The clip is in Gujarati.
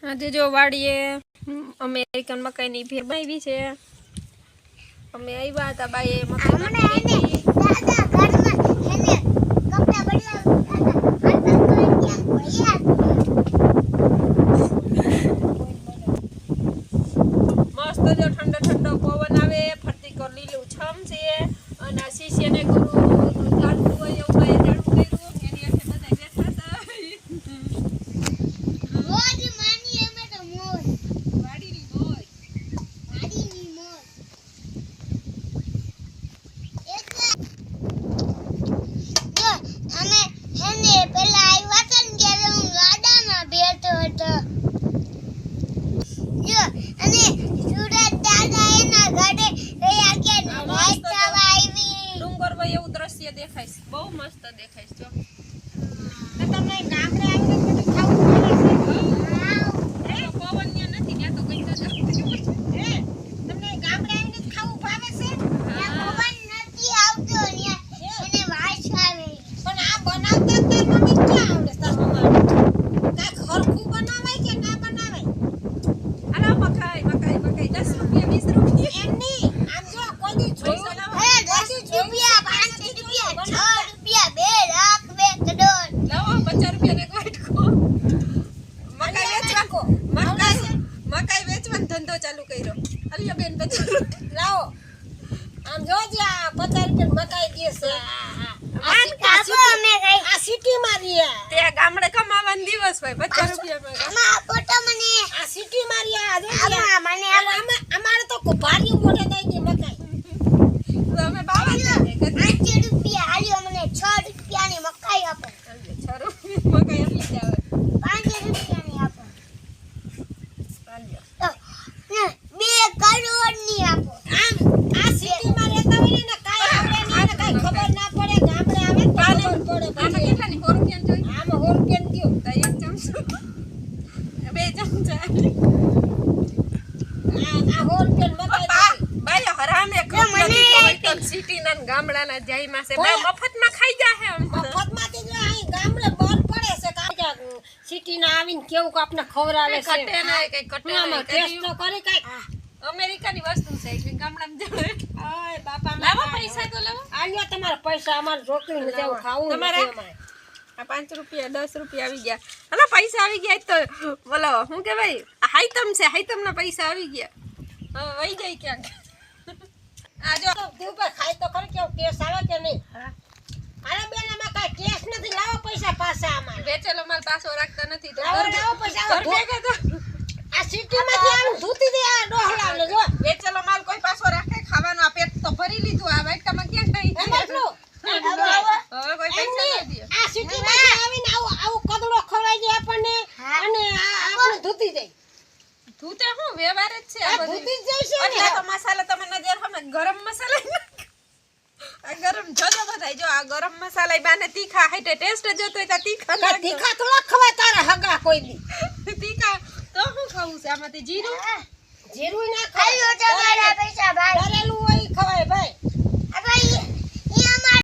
આજે જો વાડીએ અમેરિકન મકાઈની ભેર બનાવી છે. અમે આવ્યા હતા બાઈએ મકાઈ મસ્ત જો ઠંડો ઠંડો પવન આવે, ફરતી કર લીલું છમ છે અને આ શીશીને ગુરુ ઝાડવું હોય એવું બાએ ઝાડવું કર્યું એની હાથે બધા બેઠા હતા. એવું દ્રશ્ય દેખાય છે, બહુ મસ્ત દેખાય છે. જો તમને ગામડે આવીને બધું ખાવું ભાવે છે? પવન ન્યા નથી, ત્યાં તો કઈ હે તમને ગામડે આવીને ખાવું ભાવે છે? પવન નથી આવતો, એને વાસ આવે. પણ આ બનાવતા તાર મમ્મી ક્યાં આવડે? તાર મમ્મી કાંઈક હરખું બનાવાય કે ના બનાવાય? અલા મકાઈ મકાઈ મકાઈ 10 રૂપિયા 20 રૂપિયા એમની આમ જો કોઈ દી જોઈ ધંધો ચાલુ કર્યો. અલ્યો બેન લાવો આમ જોજે આ 50 રૂપિયા મકાઈ દે છે. આ સિટી માં રહ્યા તે ગામડે કમાવાનો દિવસ હોય 50 રૂપિયા માં ફોટો મને આ સિટી માં રહ્યા જોજે મને અમારે તો ભારી મોઢે દઈ દે મકાઈ. તો અમે બાવા 5 રૂપિયા આલ્યો મને 6 રૂપિયાની મકાઈ આપો. 6 રૂપિયા મકાઈ આપી જાવ 5 રૂપિયાની આપો. ગામડાના જાયમાં છે મફતમાં ખાઈ જાહે. મફતમાંથી જો અહીં ગામડે બળ પડે છે કાકા સિટીના આવીને કેવું આપને ખવરાવે છે. કટે ના કઈ કટે ના ટેસ્ટ તો કરી કઈ અમેરિકાની વસ્તુ છે એટલે ગામડામાં જવે. ઓય બાપા લાવો પૈસા તો લાવો. આલ્યો તમારા પૈસા અમાર જોતું નથી આવું ખાવું તમારે. આ 5 રૂપિયા 10 રૂપિયા આવી ગયા. હલો પૈસા આવી ગયા તો બોલો હું કે ભાઈ હાઈતમ છે, હાઈતમના પૈસા આવી ગયા. હવે વઈ જાય ક્યાંક. આ જો તું પર ખાઈ તો ખરી કેવો ટેસ્ટ આવે કે નહીં? અરે બેન આમાં કાઈ ટેસ્ટ નથી. લાવો પૈસા પાછા અમાર. વેચેલો માલ પાછો રાખતા નથી તો લાવો પૈસા. ઘર ભેગા તો આ સિટીમાંથી આવીને ધૂતી દે આ ડોહલા લે જો. વેચેલો માલ કોઈ પાછો રાખે ખાવાનો આ પેટ તો ભરી લીધું. આ વાટકામાં ક્યાં ખાઈ એટલું હવે કોઈ પૈસા ન દે. આ સિટીમાંથી આવીને આવું કદડો ખવાઈ જાય આપણને અને આપણે ધૂતી જાય. ધૂતે હું વ્યવહાર જ છે આ બધું. ધૂતી જાય છે એટલે તો મસાલા તમે નજર હમે ગરમ મસાલા આ ગરમ જોજો બધાય જો આ ગરમ મસાલા બાને તીખા હાઈટે ટેસ્ટ જોતો હોય તો તીખા ના તીખા થોડા ખવાય તારા હગા કોઈ દી. તીખા તો હું ખાવું છે આમાંથી જીરું ના ખાયો તમારા પૈસા ભાઈ. ભરેલું હોય ખવાય ભાઈ.